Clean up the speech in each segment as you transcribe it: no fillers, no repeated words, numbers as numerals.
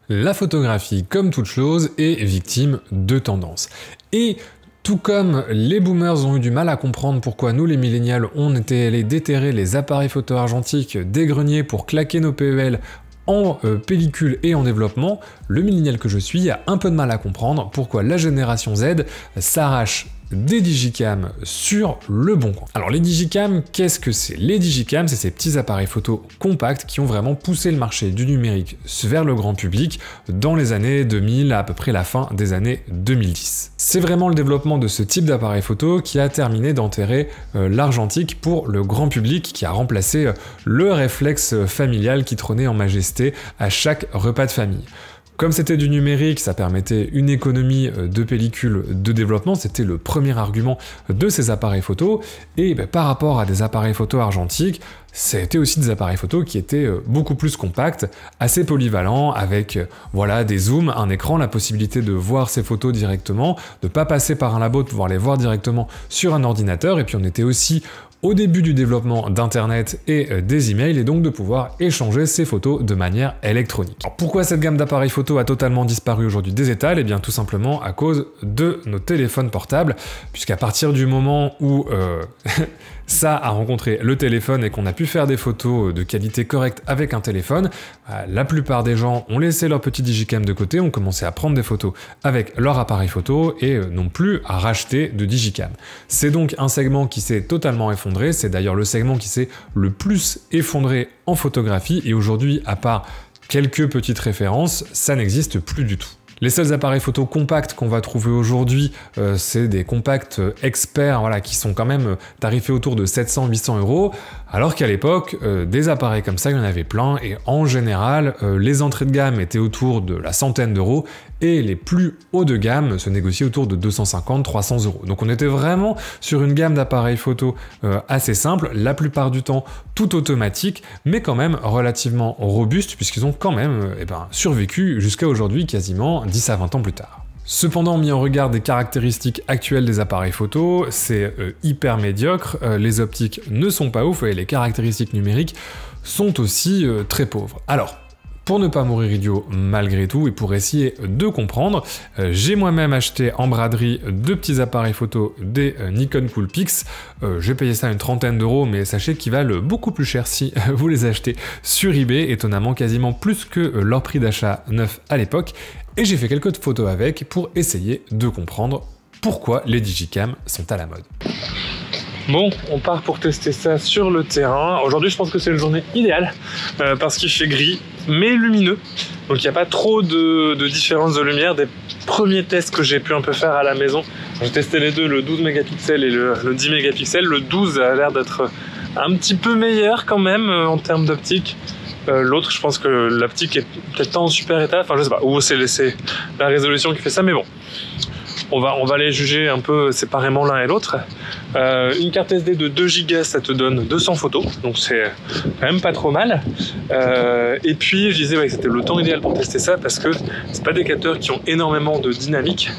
La photographie, comme toute chose, est victime de tendances. Et tout comme les boomers ont eu du mal à comprendre pourquoi nous les millénials on était allés déterrer les appareils photo argentiques des greniers pour claquer nos PEL en pellicule et en développement, le millénial que je suis a un peu de mal à comprendre pourquoi la génération Z s'arrache des digicams sur le bon coin. Alors les digicams, qu'est-ce que c'est? Les digicams, c'est ces petits appareils photo compacts qui ont vraiment poussé le marché du numérique vers le grand public dans les années 2000, à peu près la fin des années 2010. C'est vraiment le développement de ce type d'appareil photo qui a terminé d'enterrer l'argentique pour le grand public, qui a remplacé le réflexe familial qui trônait en majesté à chaque repas de famille. Comme c'était du numérique, ça permettait une économie de pellicule de développement, c'était le premier argument de ces appareils photo, et par rapport à des appareils photo argentiques, c'était aussi des appareils photo qui étaient beaucoup plus compacts, assez polyvalents, avec voilà, des zooms, un écran, la possibilité de voir ces photos directement, de ne pas passer par un labo, de pouvoir les voir directement sur un ordinateur, et puis on était aussi au début du développement d'Internet et des emails, et donc de pouvoir échanger ces photos de manière électronique. Alors pourquoi cette gamme d'appareils photo a totalement disparu aujourd'hui des étals? Eh bien tout simplement à cause de nos téléphones portables, puisqu'à partir du moment où ça a rencontré le téléphone et qu'on a pu faire des photos de qualité correcte avec un téléphone, la plupart des gens ont laissé leur petit digicam de côté, ont commencé à prendre des photos avec leur appareil photo et non plus à racheter de digicam. C'est donc un segment qui s'est totalement effondré, c'est d'ailleurs le segment qui s'est le plus effondré en photographie, et aujourd'hui, à part quelques petites références, ça n'existe plus du tout. Les seuls appareils photo compacts qu'on va trouver aujourd'hui, c'est des compacts experts, voilà, qui sont quand même tarifés autour de 700-800 €, alors qu'à l'époque, des appareils comme ça, il y en avait plein, et en général, les entrées de gamme étaient autour de la centaine d'euros, et les plus hauts de gamme se négociaient autour de 250-300 €. Donc on était vraiment sur une gamme d'appareils photo assez simple, la plupart du temps tout automatique, mais quand même relativement robuste, puisqu'ils ont quand même survécu jusqu'à aujourd'hui, quasiment 10 à 20 ans plus tard. Cependant, mis en regard des caractéristiques actuelles des appareils photo, c'est hyper médiocre, les optiques ne sont pas ouf, et les caractéristiques numériques sont aussi très pauvres. Alors, pour ne pas mourir idiot malgré tout, et pour essayer de comprendre, j'ai moi-même acheté en braderie deux petits appareils photo des Nikon Coolpix. J'ai payé ça une trentaine d'euros, mais sachez qu'ils valent beaucoup plus cher si vous les achetez sur eBay, étonnamment quasiment plus que leur prix d'achat neuf à l'époque. Et j'ai fait quelques photos avec pour essayer de comprendre pourquoi les digicams sont à la mode. Bon, on part pour tester ça sur le terrain. Aujourd'hui, je pense que c'est une journée idéale parce qu'il fait gris mais lumineux. Donc il n'y a pas trop de différence de lumière. Des premiers tests que j'ai pu un peu faire à la maison, j'ai testé les deux, le 12 mégapixels et le 10 mégapixels. Le 12 a l'air d'être un petit peu meilleur quand même en termes d'optique. L'autre, je pense que l'optique est peut-être pas en super état. Enfin, je sais pas, ou c'est la résolution qui fait ça, mais bon. On va les juger un peu séparément l'un et l'autre. Une carte SD de 2 Go, ça te donne 200 photos, donc c'est quand même pas trop mal. Et puis je disais que c'était le temps idéal pour tester ça, parce que c'est pas des capteurs qui ont énormément de dynamique,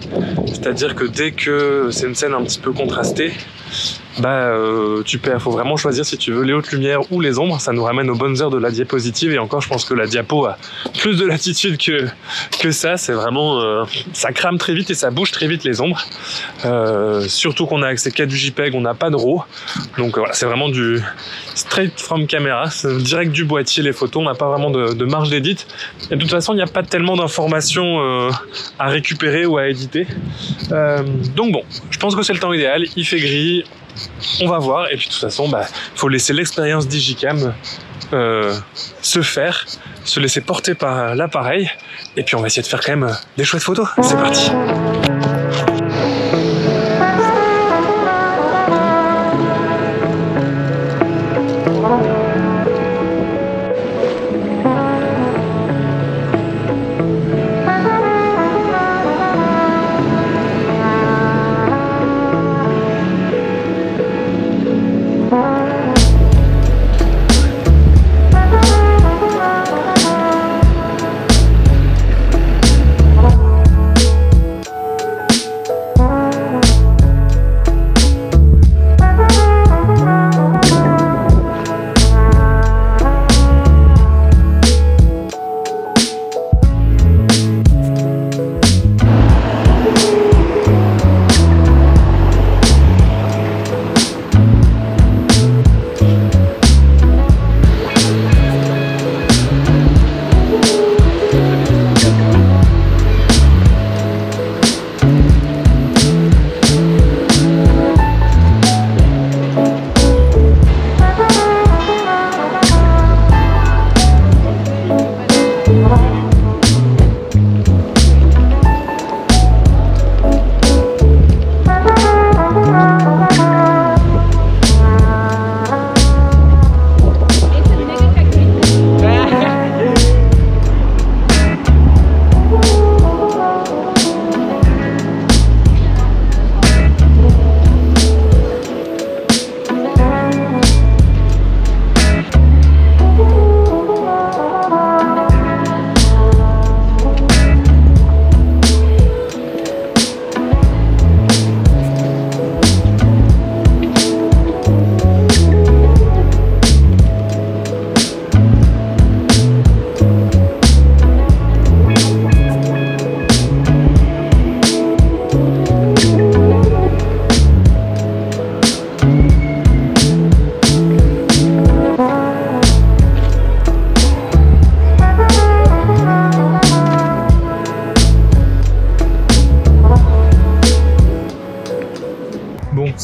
c'est-à-dire que dès que c'est une scène un petit peu contrastée, faut vraiment choisir si tu veux les hautes lumières ou les ombres. Ça nous ramène aux bonnes heures de la diapositive, et encore je pense que la diapo a plus de latitude que ça. C'est vraiment ça crame très vite et ça bouge très vite les ombres, surtout qu'on a accès qu'à du JPEG, on n'a pas de RAW, donc voilà, c'est vraiment du straight from camera, c'est direct du boîtier les photos, on n'a pas vraiment de marge d'édit, et de toute façon il n'y a pas tellement d'informations à récupérer ou à éditer, donc bon, je pense que c'est le temps idéal, il fait gris, on va voir, et puis de toute façon il faut laisser l'expérience digicam se laisser porter par l'appareil, et puis on va essayer de faire quand même des chouettes photos. C'est parti.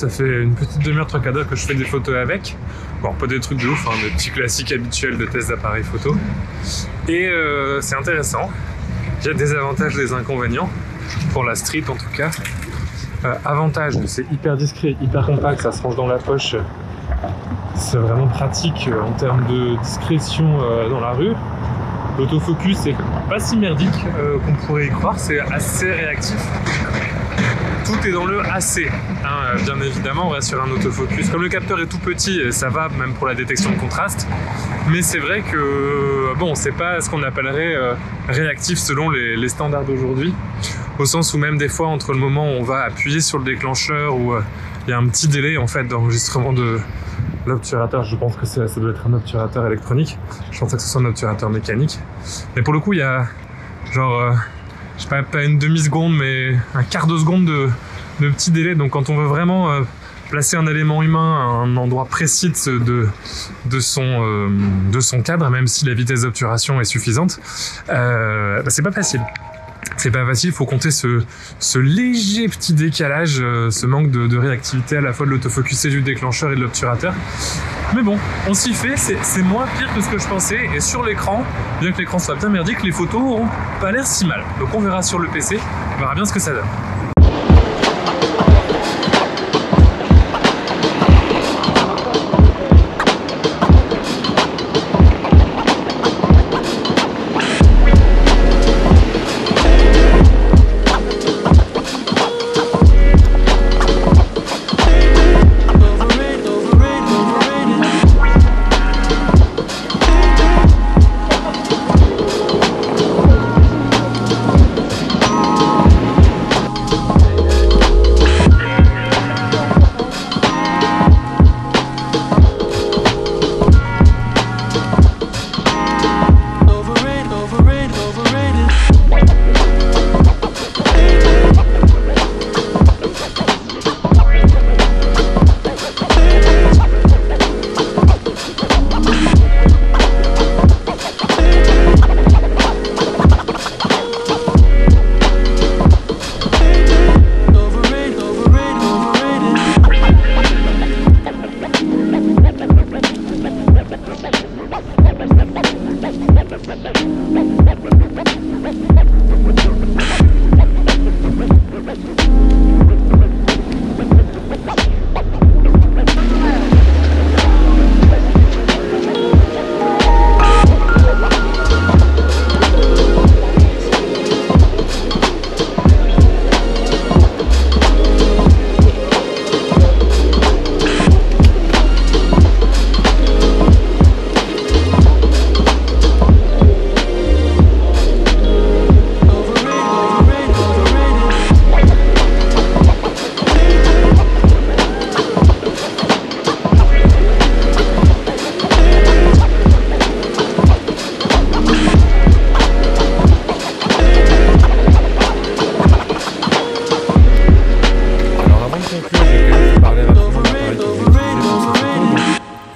ça fait une petite demi-heure, trois quarts d'heure que je fais des photos avec. Bon, pas des trucs de ouf, hein, des petits classiques habituels de test d'appareil photo. Et c'est intéressant. Il y a des avantages, des inconvénients, pour la street en tout cas. Avantage, c'est hyper discret, hyper compact, ça se range dans la poche. C'est vraiment pratique en termes de discrétion dans la rue. L'autofocus, c'est pas si merdique qu'on pourrait y croire, c'est assez réactif. Tout est dans le assez, hein, bien évidemment, on reste sur un autofocus. Comme le capteur est tout petit, ça va même pour la détection de contraste. Mais c'est vrai que, bon, c'est pas ce qu'on appellerait réactif selon les standards d'aujourd'hui. Au sens où même des fois, entre le moment où on va appuyer sur le déclencheur, où il y a un petit délai en fait d'enregistrement de l'obturateur. Je pense que ça doit être un obturateur électronique. Je pensais que ce soit un obturateur mécanique. Mais pour le coup, il y a genre... je sais pas une demi-seconde, mais un quart de seconde de petit délai. Donc quand on veut vraiment placer un élément humain à un endroit précis de son cadre, même si la vitesse d'obturation est suffisante, c'est pas facile. C'est pas facile, il faut compter ce léger petit décalage, ce manque de réactivité à la fois de l'autofocus et du déclencheur et de l'obturateur. Mais bon, on s'y fait, c'est moins pire que ce que je pensais. Et sur l'écran, bien que l'écran soit bien merdique, les photos ont pas l'air si mal. Donc on verra sur le PC, on verra bien ce que ça donne.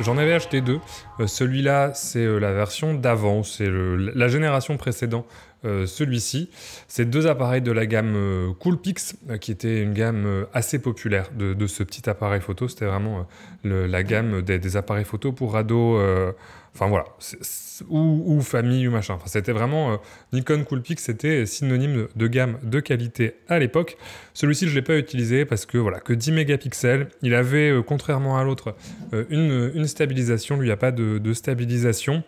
J'en avais acheté deux. Celui-là, c'est la version d'avant, c'est la génération précédente. Celui-ci, c'est deux appareils de la gamme Coolpix, qui était une gamme assez populaire de ce petit appareil photo. C'était vraiment la gamme des appareils photo pour ados, enfin voilà, ou famille ou machin. Enfin, c'était vraiment Nikon Coolpix, c'était synonyme de gamme de qualité à l'époque. Celui-ci, je ne l'ai pas utilisé parce que voilà, que 10 mégapixels. Il avait, contrairement à l'autre, une stabilisation. Lui, il n'y a pas de stabilisation,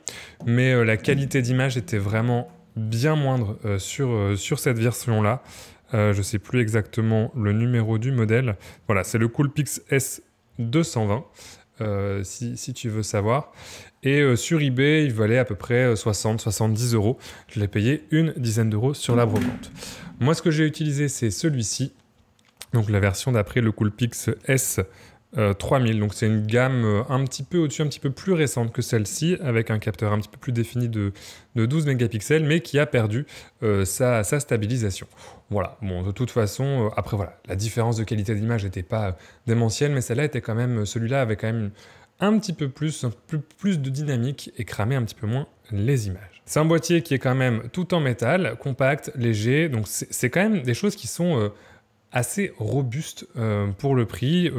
mais la qualité d'image était vraiment bien moindre sur cette version-là. Je ne sais plus exactement le numéro du modèle. Voilà, c'est le Coolpix S220, si tu veux savoir. Et sur eBay, il valait à peu près 60-70 €. Je l'ai payé une dizaine d'euros sur la brocante. Moi, ce que j'ai utilisé, c'est celui-ci. Donc la version d'après le Coolpix S 3000, donc c'est une gamme un petit peu au-dessus, un petit peu plus récente que celle-ci, avec un capteur un petit peu plus défini de 12 mégapixels, mais qui a perdu sa stabilisation. Voilà, bon, de toute façon, après voilà, la différence de qualité d'image n'était pas démentielle, mais celle-là était quand même, celui-là avait quand même un petit peu plus de dynamique et cramait un petit peu moins les images. C'est un boîtier qui est quand même tout en métal, compact, léger, donc c'est quand même des choses qui sont assez robuste pour le prix,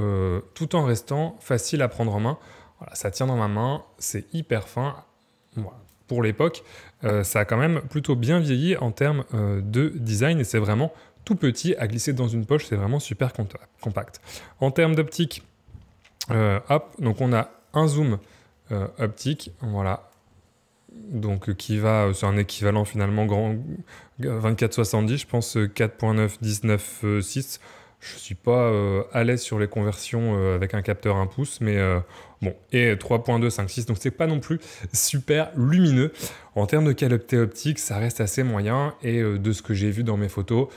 tout en restant facile à prendre en main. Voilà, ça tient dans ma main, c'est hyper fin. Voilà. Pour l'époque, ça a quand même plutôt bien vieilli en termes de design et c'est vraiment tout petit à glisser dans une poche, c'est vraiment super compact. En termes d'optique, hop, donc on a un zoom optique, voilà, donc qui va, c'est un équivalent finalement grand 24-70, je pense 4.9, 19.6. Je suis pas à l'aise sur les conversions avec un capteur 1 pouce, mais bon, et 3.2, 5.6, donc c'est pas non plus super lumineux. En termes de qualité optique, ça reste assez moyen, et de ce que j'ai vu dans mes photos,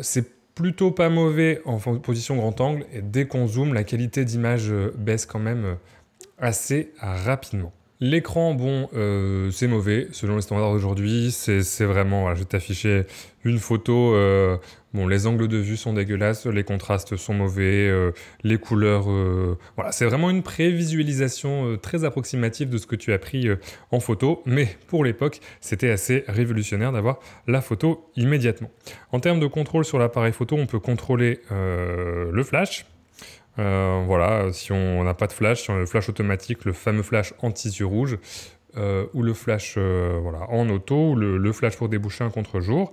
c'est plutôt pas mauvais en position grand angle, et dès qu'on zoome, la qualité d'image baisse quand même assez rapidement. L'écran, bon, c'est mauvais, selon les standards d'aujourd'hui, c'est vraiment, voilà, je vais t'afficher une photo, bon, les angles de vue sont dégueulasses, les contrastes sont mauvais, les couleurs, voilà, c'est vraiment une prévisualisation très approximative de ce que tu as pris en photo, mais pour l'époque, c'était assez révolutionnaire d'avoir la photo immédiatement. En termes de contrôle sur l'appareil photo, on peut contrôler le flash. Voilà, si on n'a pas de flash, si on a le flash automatique, le fameux flash anti-yeux rouge, ou le flash voilà, en auto, ou le flash pour déboucher un contre-jour.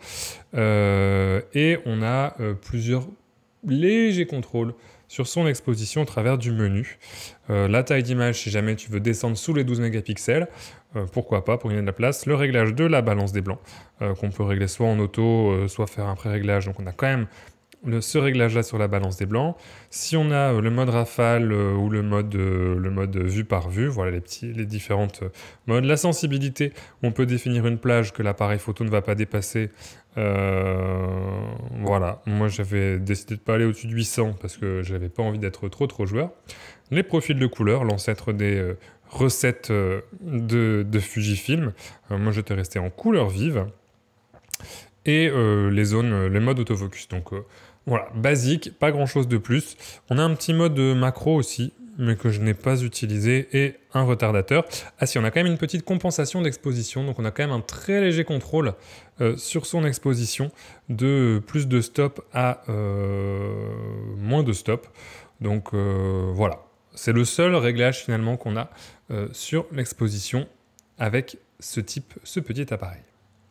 Et on a plusieurs légers contrôles sur son exposition au travers du menu. La taille d'image, si jamais tu veux descendre sous les 12 mégapixels, pourquoi pas, pour gagner de la place. Le réglage de la balance des blancs, qu'on peut régler soit en auto, soit faire un pré-réglage. Donc on a quand même ce réglage-là sur la balance des blancs. Si on a le mode rafale ou le mode vue par vue, voilà les différentes modes. La sensibilité, on peut définir une plage que l'appareil photo ne va pas dépasser. Voilà, moi j'avais décidé de ne pas aller au-dessus de 800 parce que je n'avais pas envie d'être trop joueur. Les profils de couleurs, l'ancêtre des recettes de Fujifilm. Moi j'étais resté en couleur vive. Et les zones, les modes autofocus. Donc voilà, basique, pas grand chose de plus. On a un petit mode macro aussi, mais que je n'ai pas utilisé, et un retardateur. Ah si, on a quand même une petite compensation d'exposition, donc on a quand même un très léger contrôle sur son exposition, de plus de stop à moins de stop. Donc voilà, c'est le seul réglage finalement qu'on a sur l'exposition avec ce petit appareil.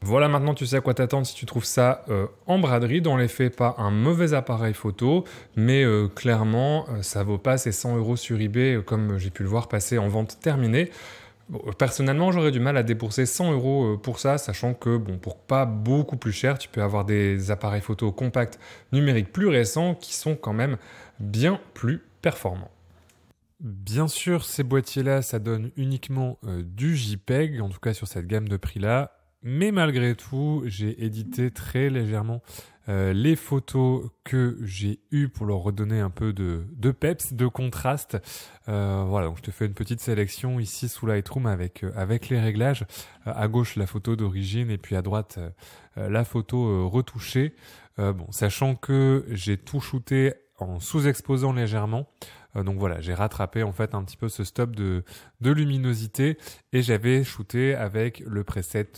Voilà, maintenant tu sais à quoi t'attendre si tu trouves ça en braderie. Dans les faits, pas un mauvais appareil photo, mais clairement, ça vaut pas ces 100 € sur eBay, comme j'ai pu le voir passer en vente terminée. Bon, personnellement, j'aurais du mal à débourser 100 € pour ça, sachant que, bon, pour pas beaucoup plus cher, tu peux avoir des appareils photo compacts numériques plus récents qui sont quand même bien plus performants. Bien sûr, ces boîtiers-là, ça donne uniquement du JPEG, en tout cas sur cette gamme de prix-là. Mais malgré tout, j'ai édité très légèrement les photos que j'ai eues pour leur redonner un peu de peps, de contraste. Voilà, donc je te fais une petite sélection ici sous Lightroom avec les réglages. À gauche, la photo d'origine et puis à droite, la photo retouchée. Bon, sachant que j'ai tout shooté en sous-exposant légèrement. Donc voilà, j'ai rattrapé en fait un petit peu ce stop de luminosité et j'avais shooté avec le preset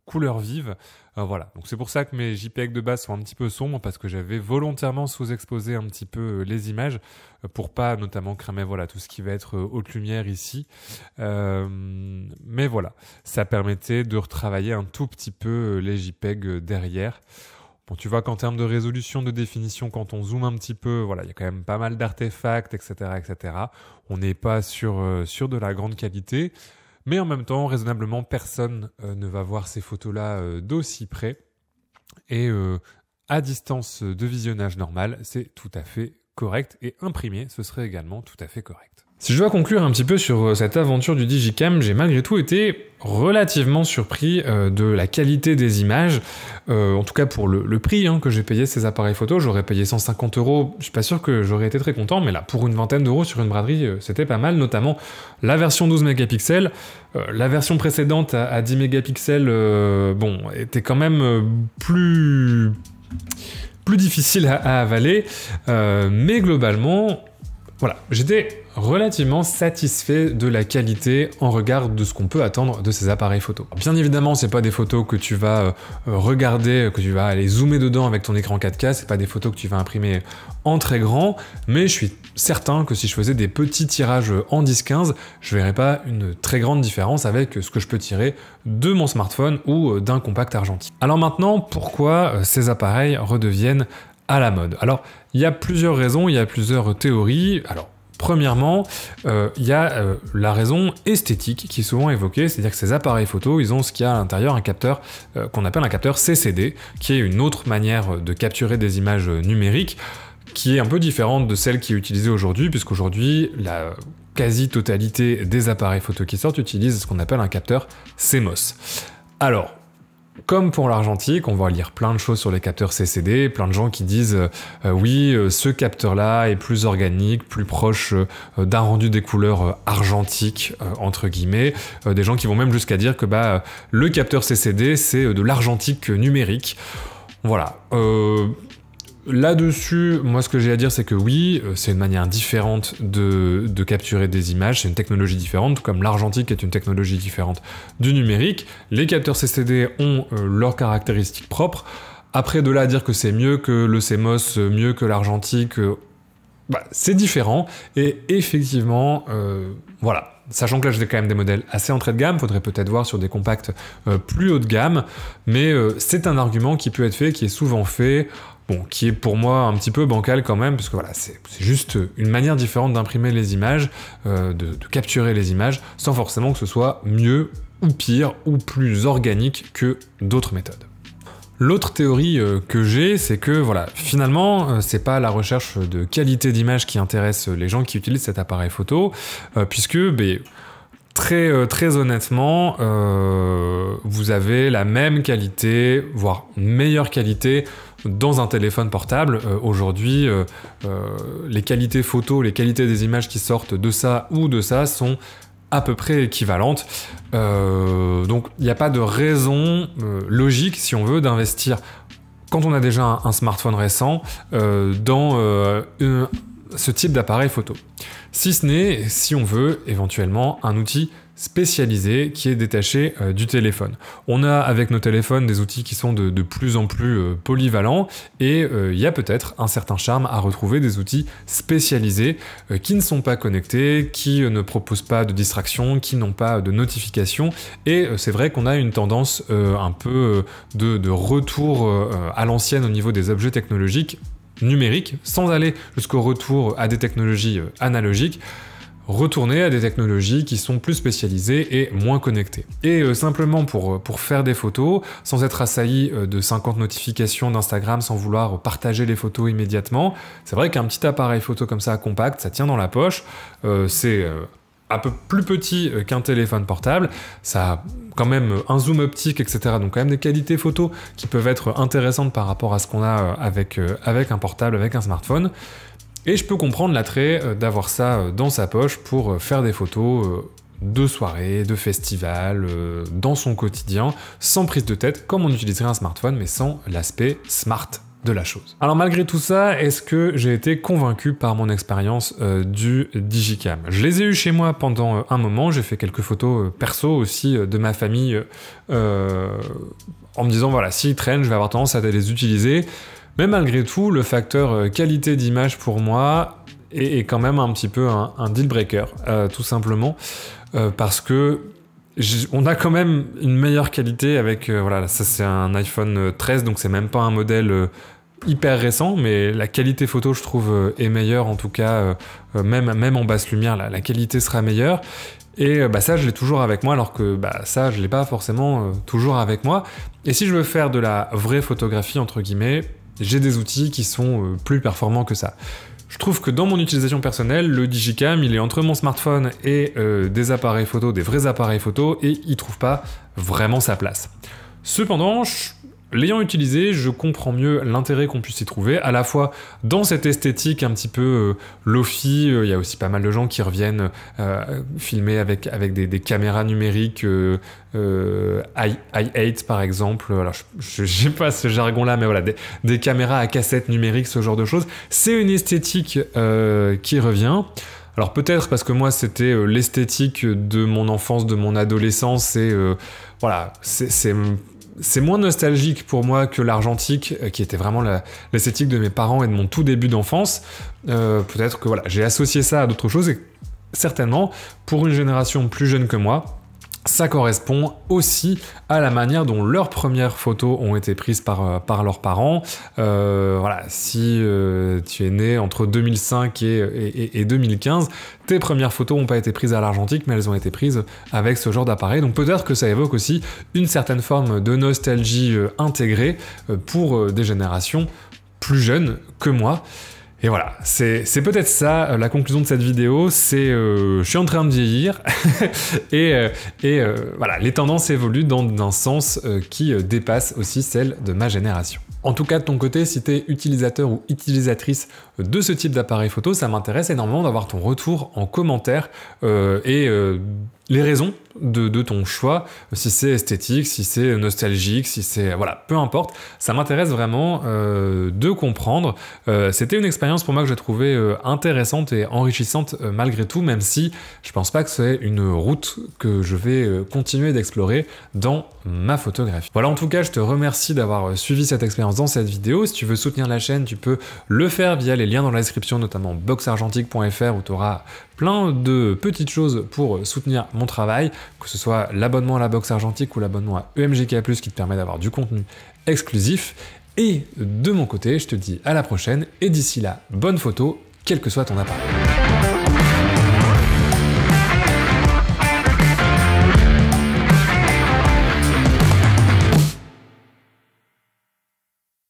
couleur vive. Voilà, donc c'est pour ça que mes JPEG de base sont un petit peu sombres parce que j'avais volontairement sous-exposé un petit peu les images pour pas notamment cramer voilà tout ce qui va être haute lumière ici. Mais voilà, ça permettait de retravailler un tout petit peu les JPEG derrière. Bon, tu vois qu'en termes de résolution, de définition, quand on zoome un petit peu, voilà, il y a quand même pas mal d'artefacts, etc., etc. On n'est pas sur de la grande qualité, mais en même temps, raisonnablement, personne ne va voir ces photos-là d'aussi près. Et à distance de visionnage normal, c'est tout à fait correct. Et imprimé, ce serait également tout à fait correct. Si je dois conclure un petit peu sur cette aventure du Digicam, j'ai malgré tout été relativement surpris de la qualité des images, en tout cas pour le prix que j'ai payé ces appareils photo. J'aurais payé 150 €, je suis pas sûr que j'aurais été très content, mais là pour une vingtaine d'euros sur une braderie, c'était pas mal, notamment la version 12 mégapixels. La version précédente à 10 mégapixels, bon, était quand même plus difficile à avaler, mais globalement, Voilà, j'étais relativement satisfait de la qualité en regard de ce qu'on peut attendre de ces appareils photo. Bien évidemment, c'est pas des photos que tu vas regarder, que tu vas aller zoomer dedans avec ton écran 4K, c'est pas des photos que tu vas imprimer en très grand, mais je suis certain que si je faisais des petits tirages en 10-15, je verrais pas une très grande différence avec ce que je peux tirer de mon smartphone ou d'un compact argentique. Alors maintenant, pourquoi ces appareils redeviennent à la mode? Alors, il y a plusieurs raisons, il y a plusieurs théories. Alors, premièrement, il y a la raison esthétique qui est souvent évoquée, c'est-à-dire que ces appareils photo, ils ont ce qu'il y a à l'intérieur, un capteur qu'on appelle un capteur CCD, qui est une autre manière de capturer des images numériques, qui est un peu différente de celle qui est utilisée aujourd'hui, puisqu'aujourd'hui, la quasi-totalité des appareils photo qui sortent utilisent ce qu'on appelle un capteur CMOS. Alors, comme pour l'argentique, on va lire plein de choses sur les capteurs CCD, plein de gens qui disent oui, ce capteur-là est plus organique, plus proche d'un rendu des couleurs argentiques, entre guillemets. Des gens qui vont même jusqu'à dire que le capteur CCD, c'est de l'argentique numérique. Voilà. Là-dessus, moi ce que j'ai à dire c'est que oui, c'est une manière différente de capturer des images, c'est une technologie différente, tout comme l'argentique est une technologie différente du numérique. Les capteurs CCD ont leurs caractéristiques propres. Après, de là à dire que c'est mieux que le CMOS, mieux que l'argentique, c'est différent. Et effectivement, voilà. Sachant que là, j'ai quand même des modèles assez entrée de gamme, faudrait peut-être voir sur des compacts plus haut de gamme, mais c'est un argument qui peut être fait, qui est souvent fait, bon, qui est pour moi un petit peu bancal quand même, parce que voilà, c'est juste une manière différente d'imprimer les images, de capturer les images, sans forcément que ce soit mieux ou pire ou plus organique que d'autres méthodes. L'autre théorie que j'ai, c'est que voilà, finalement, c'est pas la recherche de qualité d'image qui intéresse les gens qui utilisent cet appareil photo, puisque très honnêtement, vous avez la même qualité, voire une meilleure qualité dans un téléphone portable. Aujourd'hui, les qualités photo, les qualités des images qui sortent de ça ou de ça sont à peu près équivalentes. Donc il n'y a pas de raison logique, si on veut, d'investir, quand on a déjà un smartphone récent, dans ce type d'appareil photo. Si ce n'est, si on veut, éventuellement, un outil spécialisé qui est détaché du téléphone. On a avec nos téléphones des outils qui sont de plus en plus polyvalents et il y a peut-être un certain charme à retrouver des outils spécialisés qui ne sont pas connectés, qui ne proposent pas de distraction, qui n'ont pas de notification, et c'est vrai qu'on a une tendance un peu de retour à l'ancienne au niveau des objets technologiques numériques, sans aller jusqu'au retour à des technologies analogiques, retourner à des technologies qui sont plus spécialisées et moins connectées. Et simplement pour faire des photos, sans être assailli de 50 notifications d'Instagram, sans vouloir partager les photos immédiatement, c'est vrai qu'un petit appareil photo comme ça, compact, ça tient dans la poche, c'est un peu plus petit qu'un téléphone portable, ça a quand même un zoom optique, etc. Donc quand même des qualités photo qui peuvent être intéressantes par rapport à ce qu'on a avec un portable, avec un smartphone. Et je peux comprendre l'attrait d'avoir ça dans sa poche pour faire des photos de soirée, de festival, dans son quotidien, sans prise de tête, comme on utiliserait un smartphone, mais sans l'aspect smart de la chose. Alors malgré tout ça, est-ce que j'ai été convaincu par mon expérience du Digicam? Je les ai eu chez moi pendant un moment, j'ai fait quelques photos perso aussi de ma famille, en me disant voilà, s'ils traînent, je vais avoir tendance à les utiliser. Mais malgré tout, le facteur qualité d'image pour moi est quand même un petit peu un deal breaker, tout simplement, parce que on a quand même une meilleure qualité avec, voilà, ça c'est un iPhone 13, donc c'est même pas un modèle hyper récent, mais la qualité photo, je trouve, est meilleure, en tout cas, même en basse lumière, la qualité sera meilleure. Et ça, je l'ai toujours avec moi, alors que ça, je l'ai pas forcément toujours avec moi. Et si je veux faire de la vraie photographie, entre guillemets, j'ai des outils qui sont plus performants que ça. Je trouve que dans mon utilisation personnelle, le Digicam, il est entre mon smartphone et des appareils photo, des vrais appareils photo, et il trouve pas vraiment sa place. Cependant, l'ayant utilisé, je comprends mieux l'intérêt qu'on puisse y trouver, à la fois dans cette esthétique un petit peu lofi. Il y a aussi pas mal de gens qui reviennent filmer avec des caméras numériques i8 par exemple. Alors je n'ai pas ce jargon-là, mais voilà, des caméras à cassette numérique, ce genre de choses. C'est une esthétique qui revient. Alors peut-être parce que moi c'était l'esthétique de mon enfance, de mon adolescence, et voilà, c'est moins nostalgique pour moi que l'argentique, qui était vraiment l'esthétique de mes parents et de mon tout début d'enfance. Peut-être que voilà, j'ai associé ça à d'autres choses, et certainement, pour une génération plus jeune que moi, ça correspond aussi à la manière dont leurs premières photos ont été prises par leurs parents. Voilà, si tu es né entre 2005 et 2015, tes premières photos n'ont pas été prises à l'argentique, mais elles ont été prises avec ce genre d'appareil. Donc peut-être que ça évoque aussi une certaine forme de nostalgie intégrée pour des générations plus jeunes que moi. Et voilà, c'est peut-être ça la conclusion de cette vidéo, c'est je suis en train de vieillir et voilà, les tendances évoluent dans un sens qui dépasse aussi celle de ma génération. En tout cas, de ton côté, si tu es utilisateur ou utilisatrice de ce type d'appareil photo, ça m'intéresse énormément d'avoir ton retour en commentaire et les raisons de ton choix, si c'est esthétique, si c'est nostalgique, si c'est... Voilà, peu importe, ça m'intéresse vraiment de comprendre. C'était une expérience pour moi que j'ai trouvée intéressante et enrichissante malgré tout, même si je pense pas que c'est une route que je vais continuer d'explorer dans ma photographie. Voilà, en tout cas, je te remercie d'avoir suivi cette expérience dans cette vidéo. Si tu veux soutenir la chaîne, tu peux le faire via les liens dans la description, notamment boxargentique.fr, où tu auras plein de petites choses pour soutenir mon travail, que ce soit l'abonnement à la box argentique ou l'abonnement à EMGK+, qui te permet d'avoir du contenu exclusif. Et de mon côté, je te dis à la prochaine, et d'ici là, bonne photo, quel que soit ton appareil.